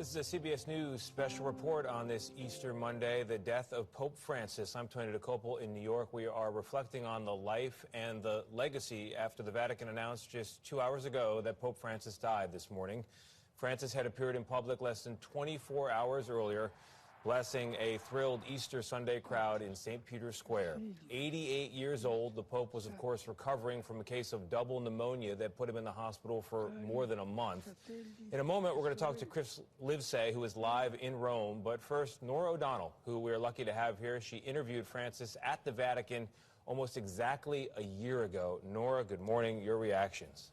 This is a CBS News special report on this Easter Monday, the death of Pope Francis. I'm Tony DeCopel in New York. We are reflecting on the life and the legacy after the Vatican announced just 2 hours ago that Pope Francis died this morning. Francis had appeared in public less than 24 hours earlier, blessing a thrilled Easter Sunday crowd in St. Peter's Square. 88 years old, the Pope was, of course, recovering from a case of double pneumonia that put him in the hospital for more than a month. In a moment, we're going to talk to Chris Livesay, who is live in Rome. But first, Nora O'Donnell, who we're lucky to have here. She interviewed Francis at the Vatican almost exactly a year ago. Nora, good morning. Your reactions.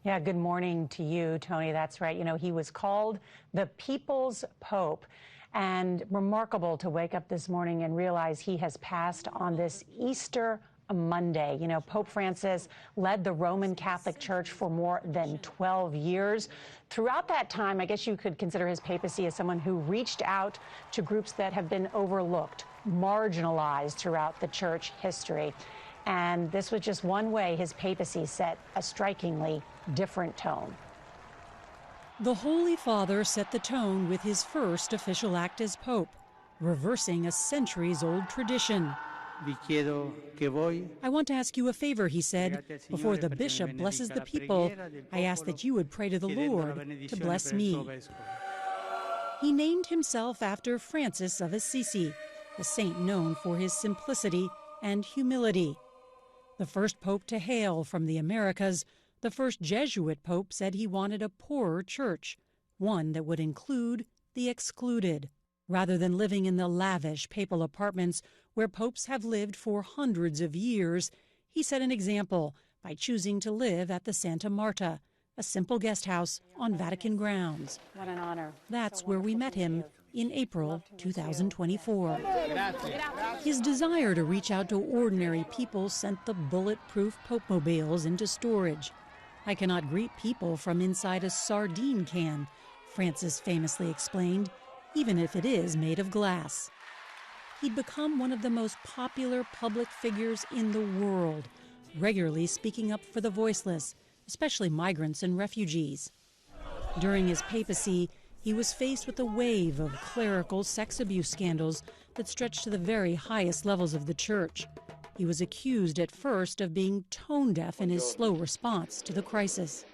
Yeah, good morning to you, Tony. That's right. You know, he was called the People's Pope. And remarkable to wake up this morning and realize he has passed on this Easter Monday. You know, Pope Francis led the Roman Catholic Church for more than 12 years. Throughout that time, I guess you could consider his papacy as someone who reached out to groups that have been overlooked, marginalized throughout the church history. And this was just one way his papacy set a strikingly different tone. The Holy Father set the tone with his first official act as Pope, reversing a centuries-old tradition. I want to ask you a favor, he said. Before the bishop blesses the people, I ask that you would pray to the Lord to bless me. He named himself after Francis of Assisi, a saint known for his simplicity and humility. The first pope to hail from the Americas, the first Jesuit pope said he wanted a poorer church, one that would include the excluded, rather than living in the lavish papal apartments where popes have lived for hundreds of years. He set an example by choosing to live at the Santa Marta, a simple guest house on Vatican grounds. What an honor. That's where we met him in April 2024. His desire to reach out to ordinary people sent the bulletproof Pope-mobiles into storage. I cannot greet people from inside a sardine can, Francis famously explained, even if it is made of glass. He'd become one of the most popular public figures in the world, regularly speaking up for the voiceless, especially migrants and refugees. During his papacy, he was faced with a wave of clerical sex abuse scandals that stretched to the very highest levels of the church. He was accused at first of being tone deaf in his slow response to the crisis.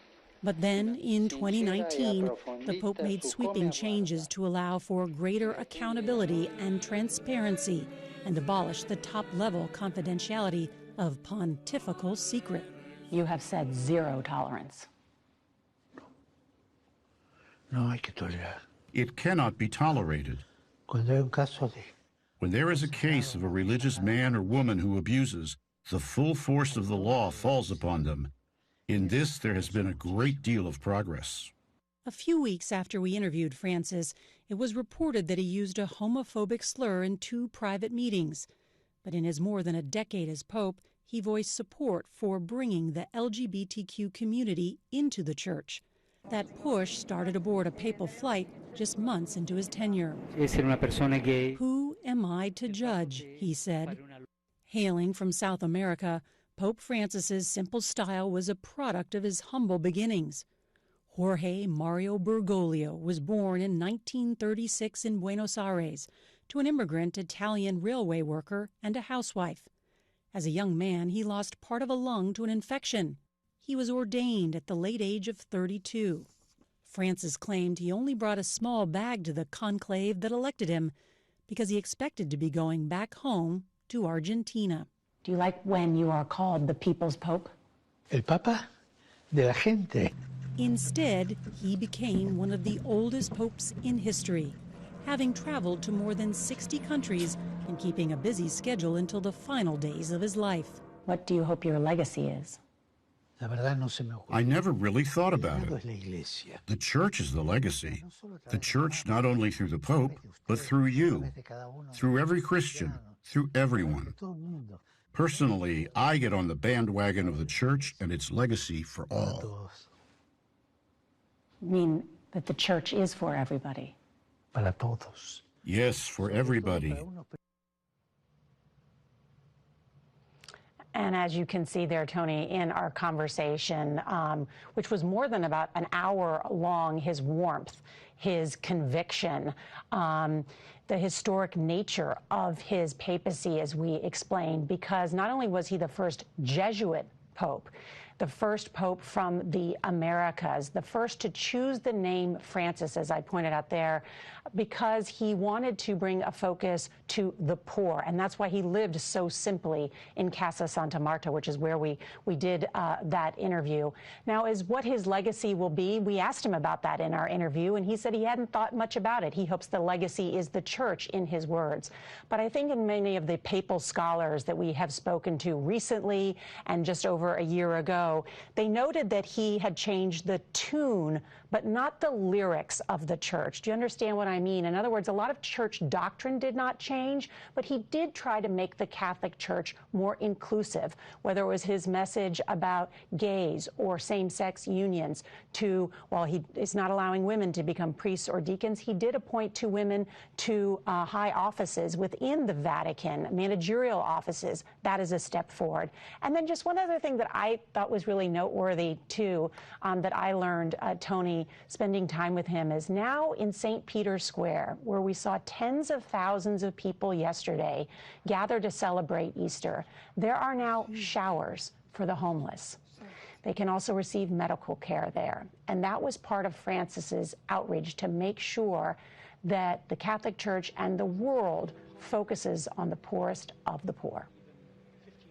But then, in 2019, the Pope made sweeping changes to allow for greater accountability and transparency and abolish the top-level confidentiality of pontifical secret. You have said zero tolerance. It cannot be tolerated. When there is a case of a religious man or woman who abuses, the full force of the law falls upon them. In this, there has been a great deal of progress. A few weeks after we interviewed Francis, it was reported that he used a homophobic slur in 2 private meetings. But in his more than a decade as Pope, he voiced support for bringing the LGBTQ community into the church. That push started aboard a papal flight just months into his tenure. Who am I to judge, he said. Hailing from South America, Pope Francis's simple style was a product of his humble beginnings. Jorge Mario Bergoglio was born in 1936 in Buenos Aires to an immigrant Italian railway worker and a housewife. As a young man, he lost part of a lung to an infection. He was ordained at the late age of 32. Francis claimed he only brought a small bag to the conclave that elected him because he expected to be going back home to Argentina. Do you like when you are called the People's Pope? El Papa de la gente. Instead, he became one of the oldest popes in history, having traveled to more than 60 countries and keeping a busy schedule until the final days of his life. What do you hope your legacy is? I never really thought about it. The church is the legacy. The church not only through the Pope, but through you, through every Christian, through everyone. Personally, I get on the bandwagon of the church and its legacy for all. You mean that the church is for everybody? Yes, for everybody. And as you can see there, Tony, in our conversation, which was more than about an hour long, his warmth, his conviction, the historic nature of his papacy, as we explained, because not only was he the first Jesuit pope, the first pope from the Americas, the first to choose the name Francis, as I pointed out there, because he wanted to bring a focus to the poor. And that's why he lived so simply in Casa Santa Marta, which is where we did that interview. Now, as what his legacy will be, we asked him about that in our interview, and he said he hadn't thought much about it. He hopes the legacy is the church, in his words. But I think in many of the papal scholars that we have spoken to recently and just over a year ago, they noted that he had changed the tune, but not the lyrics of the church. Do you understand what I mean? In other words, a lot of church doctrine did not change, but he did try to make the Catholic Church more inclusive, whether it was his message about gays or same-sex unions to, while he is not allowing women to become priests or deacons, he did appoint two women to high offices within the Vatican, managerial offices. That is a step forward. And then just one other thing that I thought was really noteworthy, too, that I learned, Tony, spending time with him, is now in St. Peter's Square, where we saw tens of thousands of people yesterday gather to celebrate Easter. There are now showers for the homeless. They can also receive medical care there. And that was part of Francis's outreach, to make sure that the Catholic Church and the world focuses on the poorest of the poor.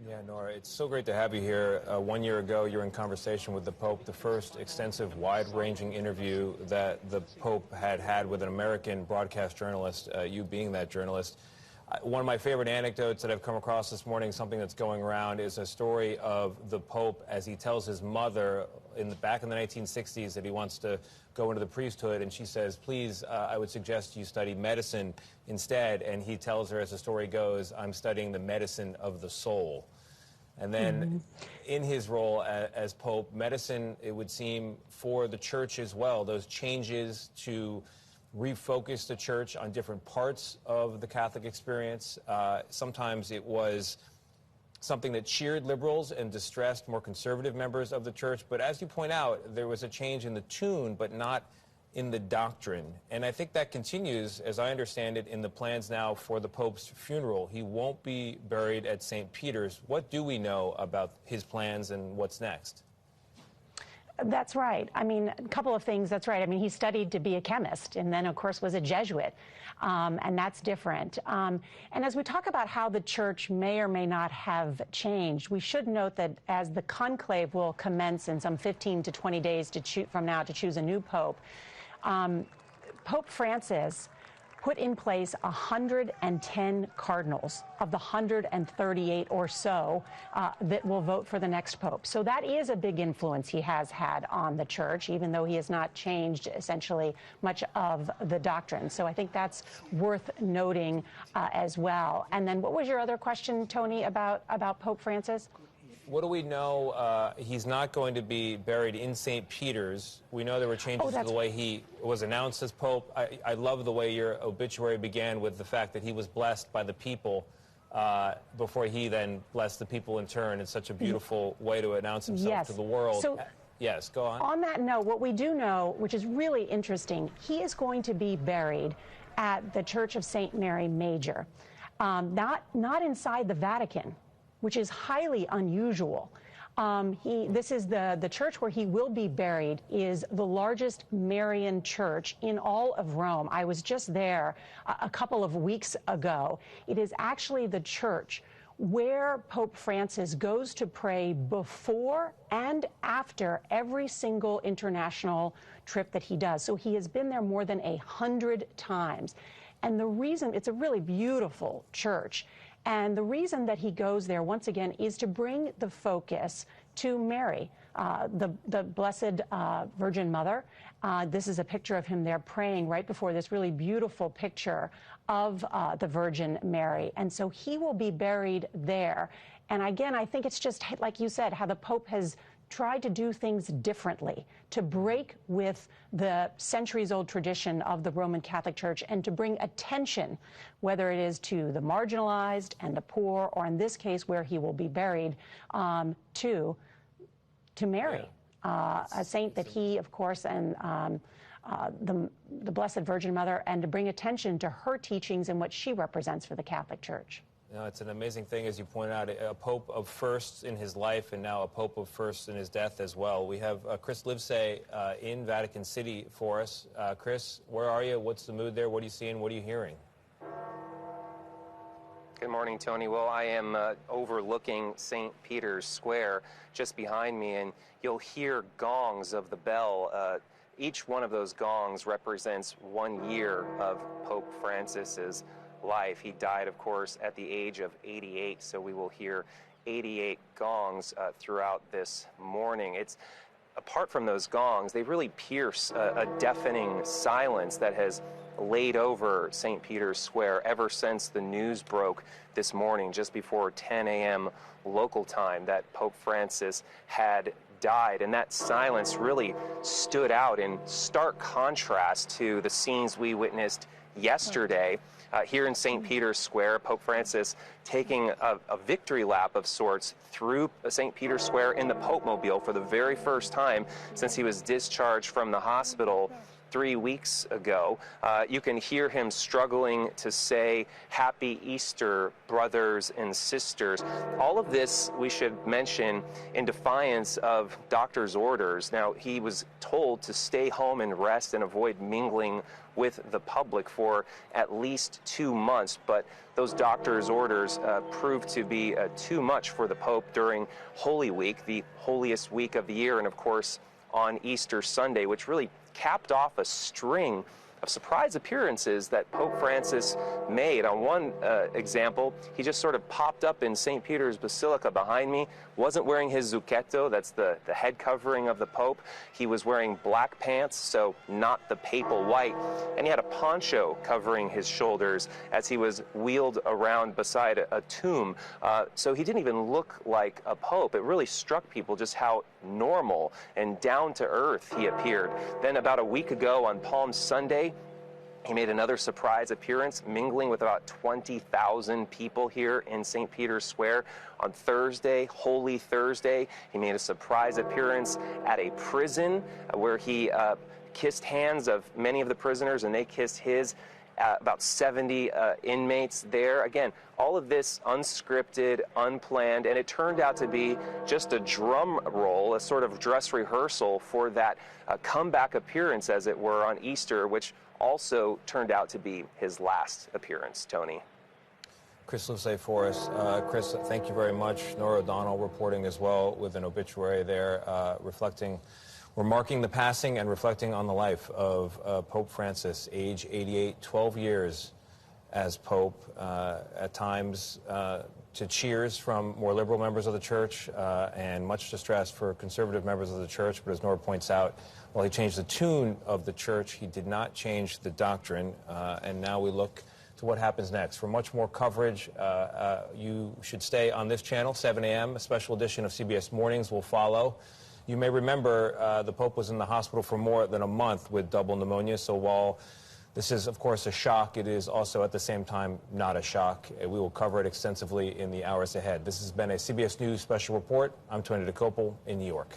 Yeah, Nora, it's so great to have you here. 1 year ago, you were in conversation with the Pope, the first extensive, wide-ranging interview that the Pope had with an American broadcast journalist, you being that journalist. One of my favorite anecdotes that I've come across this morning, something that's going around, is a story of the Pope as he tells his mother back in the 1960s that he wants to go into the priesthood, and she says, please, I would suggest you study medicine instead. And he tells her, as the story goes, I'm studying the medicine of the soul. And then in his role as Pope, medicine, it would seem, for the church as well, those changes to refocus the church on different parts of the Catholic experience. Sometimes it was something that cheered liberals and distressed more conservative members of the church. But as you point out, there was a change in the tune, but not in the doctrine. And I think that continues, as I understand it, in the plans now for the Pope's funeral. He won't be buried at St. Peter's. What do we know about his plans and what's next? That's right. I mean, a couple of things. That's right. I mean, he studied to be a chemist and then, of course, was a Jesuit. And that's different. And as we talk about how the church may or may not have changed, we should note that as the conclave will commence in some 15 to 20 days from now to choose a new pope, Pope Francis put in place 110 cardinals of the 138 or so that will vote for the next pope. So that is a big influence he has had on the church, even though he has not changed essentially much of the doctrine. So I think that's worth noting as well. And then what was your other question, Tony, about Pope Francis? What do we know? He's not going to be buried in St. Peter's. We know there were changes to the way he was announced as Pope. I love the way your obituary began with the fact that he was blessed by the people before he then blessed the people in turn. It's such a beautiful way to announce himself to the world. So, yes, go on. On that note, what we do know, which is really interesting, he is going to be buried at the Church of St. Mary Major, not inside the Vatican, which is highly unusual. This is the church where he will be buried is the largest Marian church in all of Rome. I was just there a couple of weeks ago. It is actually the church where Pope Francis goes to pray before and after every single international trip that he does. So he has been there more than 100 times. And the reason, it's a really beautiful church. And the reason that he goes there, once again, is to bring the focus to Mary, the Blessed Virgin Mother. This is a picture of him there praying right before this really beautiful picture of the Virgin Mary. And so he will be buried there. And again, I think it's just, like you said, how the Pope has tried to do things differently, to break with the centuries-old tradition of the Roman Catholic Church and to bring attention, whether it is to the marginalized and the poor, or in this case where he will be buried, to Mary, a saint that he, of course, and the Blessed Virgin Mother, and to bring attention to her teachings and what she represents for the Catholic Church. You know, it's an amazing thing, as you pointed out, a pope of firsts in his life and now a pope of firsts in his death as well. We have Chris Livesay in Vatican City for us. Chris, where are you? What's the mood there? What are you seeing? What are you hearing? Good morning, Tony. Well, I am overlooking St. Peter's Square just behind me, and you'll hear gongs of the bell. Each one of those gongs represents 1 year of Pope Francis's life. He died, of course, at the age of 88, so we will hear 88 gongs throughout this morning. Apart from those gongs, they really pierce a deafening silence that has laid over St. Peter's Square ever since the news broke this morning, just before 10 a.m. local time, that Pope Francis had died. And that silence really stood out in stark contrast to the scenes we witnessed yesterday here in St. Peter's Square. Pope Francis taking a victory lap of sorts through St. Peter's Square in the Pope Mobile for the very first time since he was discharged from the hospital 3 weeks ago. You can hear him struggling to say, "Happy Easter, brothers and sisters." All of this, we should mention, in defiance of doctor's orders. Now, he was told to stay home and rest and avoid mingling with the public for at least 2 months, but those doctor's orders proved to be too much for the Pope during Holy Week, the holiest week of the year, and of course on Easter Sunday, which really capped off a string of surprise appearances that Pope Francis made. On one example, he just sort of popped up in St. Peter's Basilica behind me, wasn't wearing his zucchetto, that's the head covering of the Pope. He was wearing black pants, so not the papal white, and he had a poncho covering his shoulders as he was wheeled around beside a tomb. So he didn't even look like a pope. It really struck people just how normal and down to earth he appeared. Then about a week ago on Palm Sunday, he made another surprise appearance, mingling with about 20,000 people here in St. Peter's Square. On Thursday, Holy Thursday, he made a surprise appearance at a prison where he kissed hands of many of the prisoners, and they kissed his. About 70 inmates there. Again, all of this unscripted, unplanned, and it turned out to be just a drum roll, a sort of dress rehearsal for that comeback appearance, as it were, on Easter, which also turned out to be his last appearance, Tony. Chris Livesay for us. Chris, thank you very much. Nora O'Donnell reporting as well with an obituary there, we're marking the passing and reflecting on the life of Pope Francis, age 88, 12 years as Pope, at times to cheers from more liberal members of the church and much distress for conservative members of the church. But as Nora points out, while he changed the tune of the church, he did not change the doctrine. And now we look to what happens next. For much more coverage, you should stay on this channel, 7 a.m. A special edition of CBS Mornings will follow. You may remember the Pope was in the hospital for more than a month with double pneumonia, so while this is, of course, a shock, it is also at the same time not a shock. We will cover it extensively in the hours ahead. This has been a CBS News Special Report. I'm Tony DeCopel in New York.